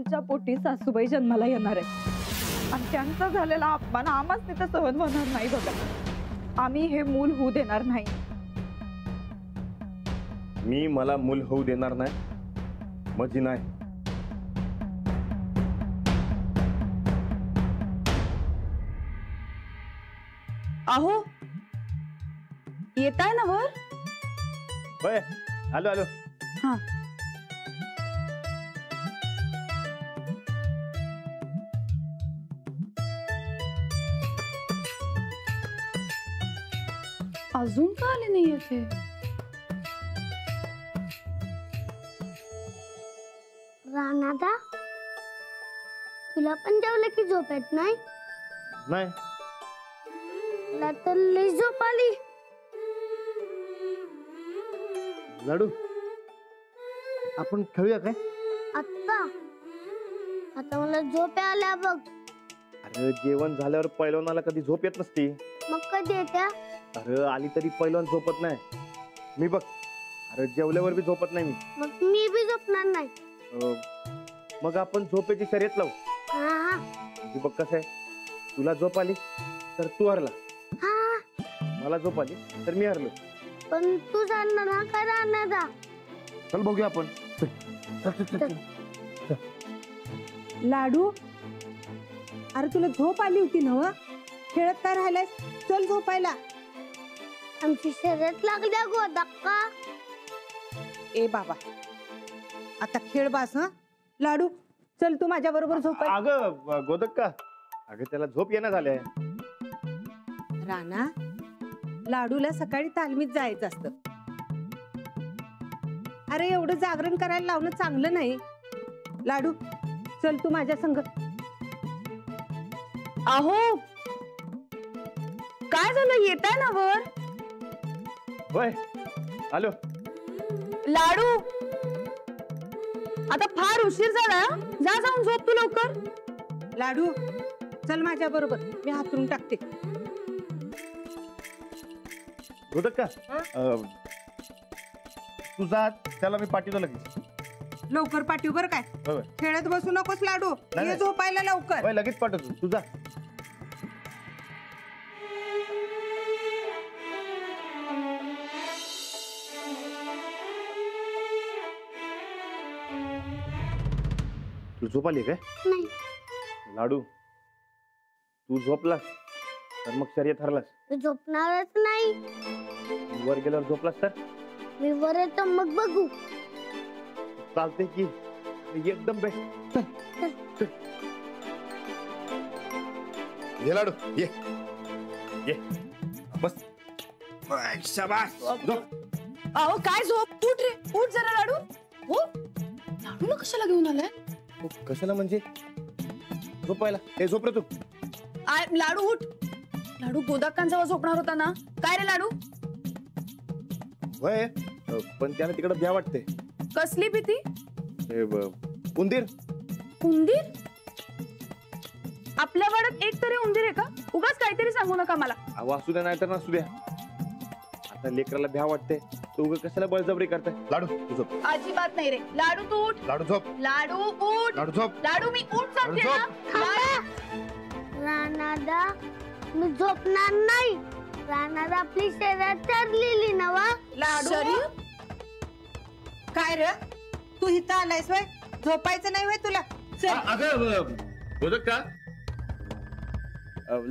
लाडूच्या पोटी सासूबाई जन्माला येणार आहे आणि त्यांचा झालेला अपमान आम्हाच तिथं सहन होणार नाही बघा. आम्ही हे मूल होऊ देणार नाही. मी मला मूल होऊ देणार नाही म्हणजे नाही. अहो येताय ना वर? होय आलो आलो. हा अजून का आले नाही येते? राणादा तुला पण जेवलं की झोप येत नाही? नाही मला तर लई झोप आली. लाडू आपण खेळूया काय? आता आता मला झोप आल्या बघ. अरे जेवण झाल्यावर पैलवानाला कधी झोप येत नसती. मग कधी येत्या? अरे आली तरी पैलवान झोपत नाही. मी बघ अरे जेवल्यावर बी झोपत नाही मी. मग मी बी झोपणार नाही. मग आपण झोपेची शर्यत लावू. हा म्हणजे बघ कसं आहे, तुला झोप आली तर तू हरला, हा. मला झोप आली तर मी हरलो. पण तू जाणार ना का राणादा? चल बघूया आपण. लाडू अरे तुला झोप आली होती ना? खेळत काय राहिलास? चल झोपायला. आमची शर्यत लागल्या गोदक्का. ए बाबा आता खेळ बास. हा लाडू चल तू माझ्या बरोबर झोपाय. अगं गोदक का? अगं त्याला झोप येणं झालंय. राणा लाडूला सकाळी तालमीत जायचं असतं. अरे एवढं जागरण करायला लावणं चांगलं नाही. लाडू चल तू माझ्या संग. अहो काय झालं? येताय ना वर? होय आलो. लाडू आता फार उशीर झाला. जा जाऊन झोप तू लवकर. लाडू चल माझ्या बरोबर, मी हातरून टाकते. गोदक का? तू जा, त्याला मी पाठवतो लगेच. लवकर पाठीव बर काय? होय खेळत बसू नकोस लाडू. नाही, ये नाही. झोपायला लवकर. होय लगेच पाठवतो. तू जा. तू झोप आली काय? नाही लाडू तू झोपलास तर मग शर्यत हरलास. मी झोपणारच नाही. वर गेल्यावर झोपलास तर मी वर येतो मग बघू. चालते की एकदम बेस्ट. ये लाडू ये ये बस. शाबास. झोप. अहो काय झोप? उठ रे उठ जरा लाडू. हो लाडूला कशाला घेऊन आलाय? कशाला म्हणजे? झोपायला. हे झोप रे तू. लाडू उठ. लाडू गोदाक्कांजवळ झोपणार होता ना? काय रे लाडू? होय पण त्याला तिकडे भ्या वाटते. कसली भीती? उंदीर. उंदीर? आपल्या वाड्यात एक तरी उंदीर आहे का? उगाच काहीतरी सांगू नका मला. अहो असू द्या नाही तर नसू द्या. आता लेकराला भ्या वाटते तू उगा कशाला बळजबरी करताय. लाडू तू झोप. अजिबात नाही रे. लाडू तू उठ. लाडू झोप. लाडू उठ. लाडू झोप. लाडू मी उठ सांगते ना. राणादा मी झोपणार नाही. राणादा आपली शर्यत ठरलेली नवा. लाडू काय रे? तू इथं आलायस वय? झोपायचं नाही वय तुला? चल. अगं बोलत का?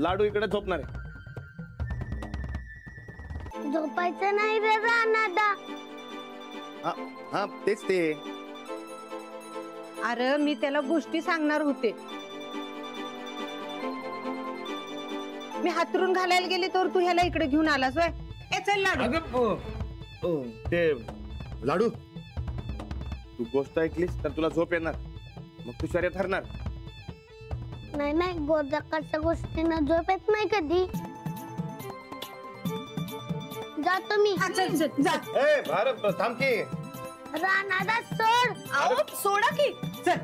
लाडू इकडे झोपणार आहे. झोपायचं नाही रे राणादा. हा तेच ते. अरे मी त्याला गोष्टी सांगणार होते. मी हातरून घालायला गेले तर तू ह्याला इकडे घेऊन आलास वय? ए चल लाडू. ते लाडू तू गोष्ट ऐकलीस तर तुला झोप येणार. मग तू शर्यत हरणार. नाही नाही गोदक्काच्या गोष्टीनं झोप येत नाही कधी. जातो मी. चल चल जा. ए भारत थांब की. राणादा सोड. अहो सोडा की. चल.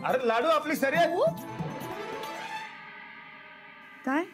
अरे लाडू आपली शर्यत. काय?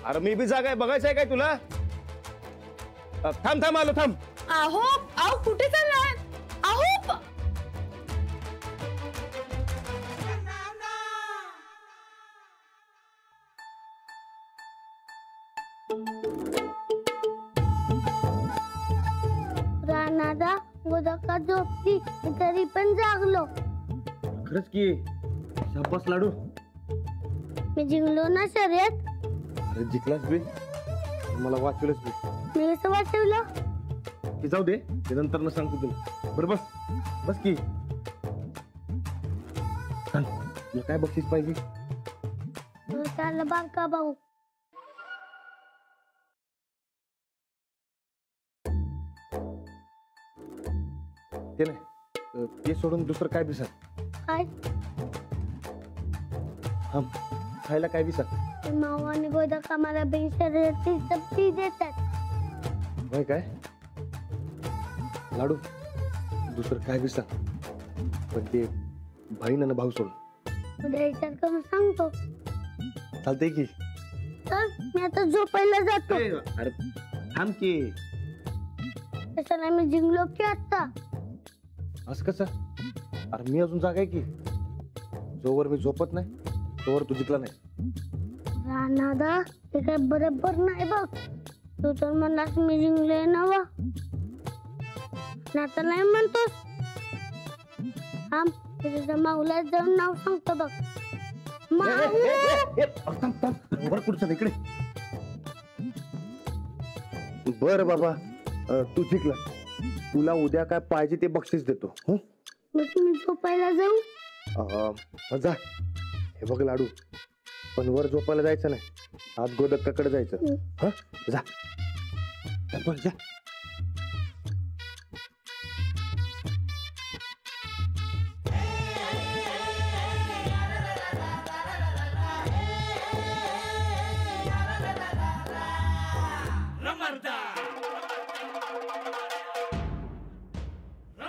अरे मी बी जागा आहे, बघायचं आहे काय तुला? थांब थांब, आलो थांब. आहो आहो, कुठे चाललाय? आहो रानादा गोदका झोपती तरी पण जागलो. खरंच की, शाबास लाडू. मी जिंकलो ना शर्यत. अरे जिंकलास बी, मला वाचवलंच बी. मी कसं वाचवलं? की जाऊ दे, ते नंतर न सांगतो तुला. बरं बस बस की. सांग तुला काय बक्षीस पाहिजे? त्याला बांका भाऊ. ते नाही, ते सोडून दुसरं काय बी सांग. काय? हा, खायला काय बी सांग. माऊ आणि गोदका मला बिन शर्यती सबती देतात. होय काय? लाडू दुसरं काय बी सांग, पण ते बहीण भाऊ सोड. उद्या विचार करून सांगतो. चालतंय की. तर मी आता झोपायला जातो. अरे थांब की. कशाला मी जिंकलो की आता? असं कसं? अरे मी अजून जागा आहे की. जोवर मी झोपत नाही तोवर तू जिंकला नाही. राणादा ते काय बरोबर नाही बघ. तू तर मलाच मी जिंकले ना वा. नाता नाही म्हणतोस. तुझ्या माऊला जाऊन नाव सांगतो बघ. बर कुठचं इकडे. बर बाबा तू जिंकला. तुला उद्या काय पाहिजे ते बक्षीस देतो. मग मी झोपायला जाऊ. जा. हे बघ लाडू, पण वर झोपायला जायचं नाही. आज गोदक्काकडे जायचं. हा जा पण जा.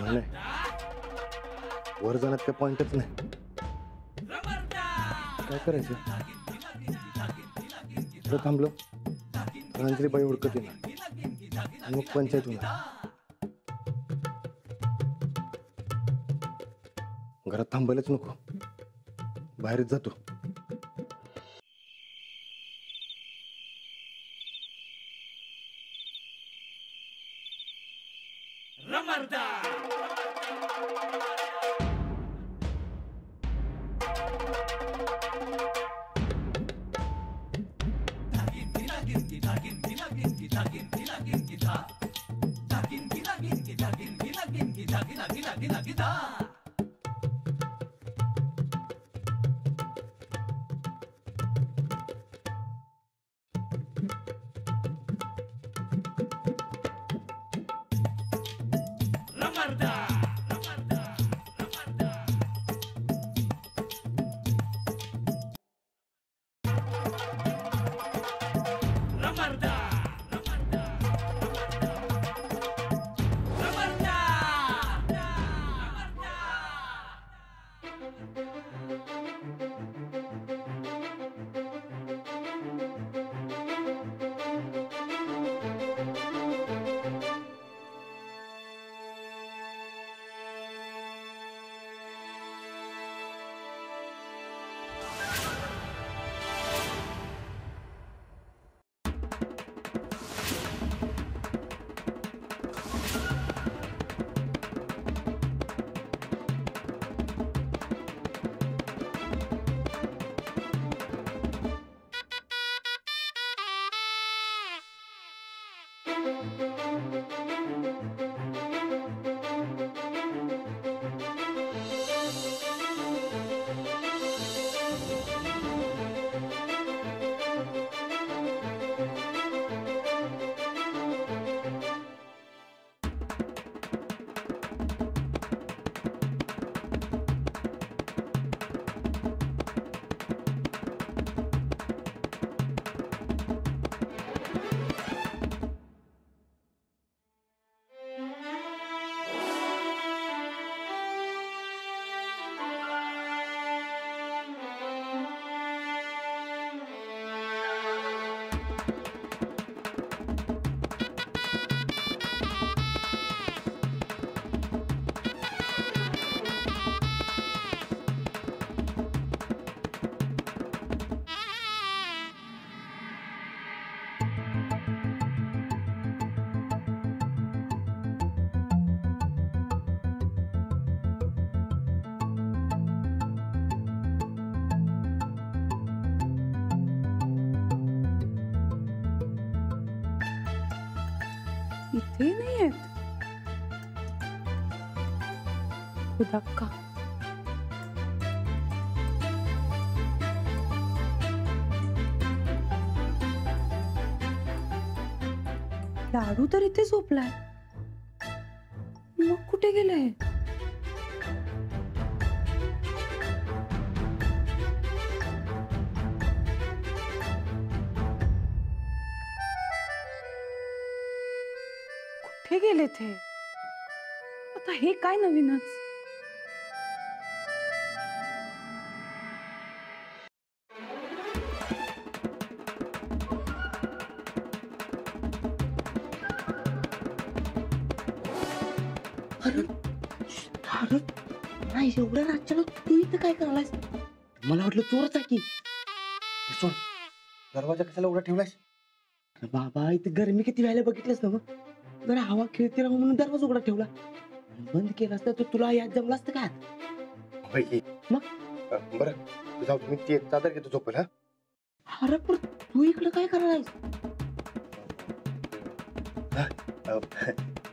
नाही, वर जाण्यात काय पॉइंटच नाही. काय करायचं. थोडं थांबलो अंजली बाई हुडकत येणार आणि मग पंचायत होणार. घरात थांबायलाच नको, बाहेरच जातो. इथे नाही आहेत. खुदाक्का. लाडू तर इथे झोपलाय. मग कुठे गेलाय. कुठे गेले ते. आता हे काय नवीनच. नाही एवढं अचानक तू इथं काय करायलास. मला वाटलं चोरच आहे की. हे सोड, दरवाजा कशाला उघडा ठेवलास? अरे बाबा, इथे गरमी किती व्हायला बघितलंस ना मग. जरा हवा खेळते राहू म्हणून दरवाजा उघडा ठेवला. बंद केला असता तर तुला याद जमला असतं का? मग बरं जाऊ, तुम्ही ती चादर घेतो झोपेल. हा अरे पण तू इकडे काय करायला?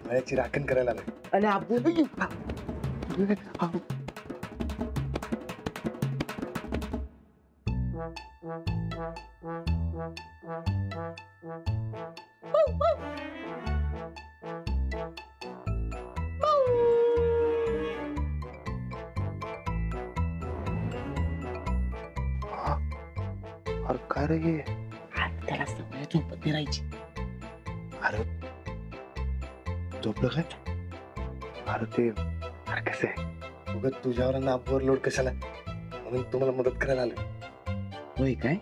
मळ्याची राखण करायला आलोय. आणि आपण अरे काय रे हे? त्याला सवय झोपत फिरायची. अरे झोपलं काय? अरे ते अरे कसं आहे, उगाच तुझ्यावर ना ओव्हरलोड कशाला, म्हणून तुम्हाला मदत करायला आलो. होय काय?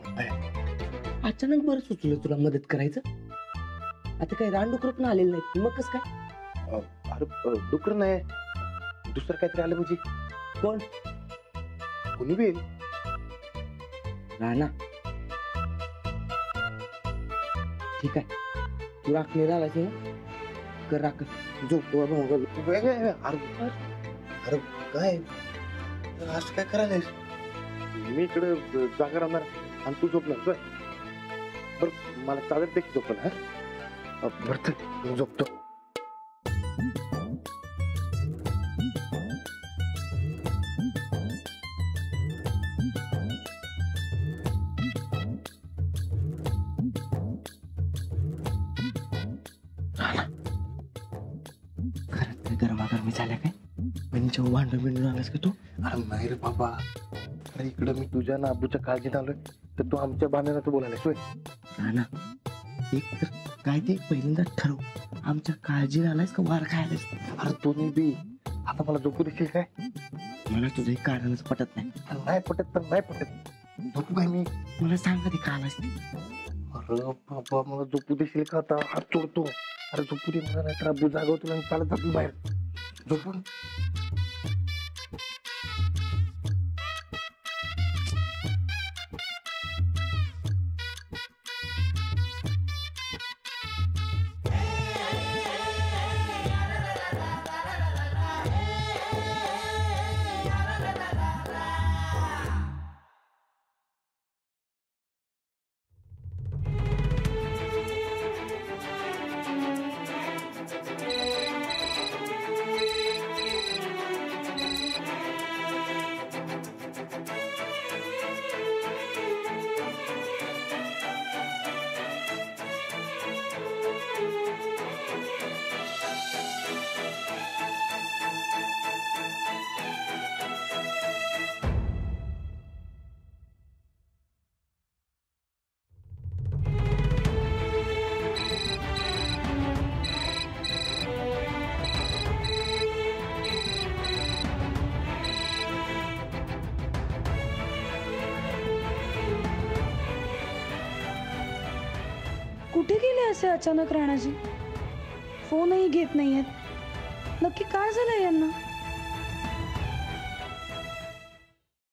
अचानक बरं सुचलं तुला मदत करायचं. आता काही रानडुकर पण आलेलं नाही, मग कसं काय? अरे डुकर नाही, दुसरं काहीतरी आलं म्हणजे. कोण? कोणी बी राणा. ठीक आहे, तू राखणी राहायची ना, कर राख. झोप. अरे काय असं काय करायला? मी इकडे जागा राहणार आणि तू झोपणार. बरं मला चादर दे की झोपला. हा बरं झोपतो. गरमागरमी झाल्या काय? बहिणीच्या भांडण बिंडून आलास का तू? अरे नाही रे बाबा, अरे इकडं मी तुझ्या ना आबूच्या काळजीत आलोय, तर तू आमच्या भांडणाचं बोलायलास होय? ना एक तर काय ते पहिल्यांदा ठरव, आमच्या काळजीत आलायस का वार खायलास? अरे तू बी आता मला झोपू देशील काय? मला तुझं एक कारणच पटत नाही. नाही पटत तर नाही पटत, झोपू काय मी? मला सांग कधी का आलास? अरे बाबा मला झोपू देशील का? आता हात चोरतो. अरे झोपू दे मला, नाही तर आबू जागवतो आणि चालत जातो बाहेर. झोपून कुठे गेले असे अचानक राणाजी? फोनही घेत नाहीयेत. नक्की काय झालं यांना?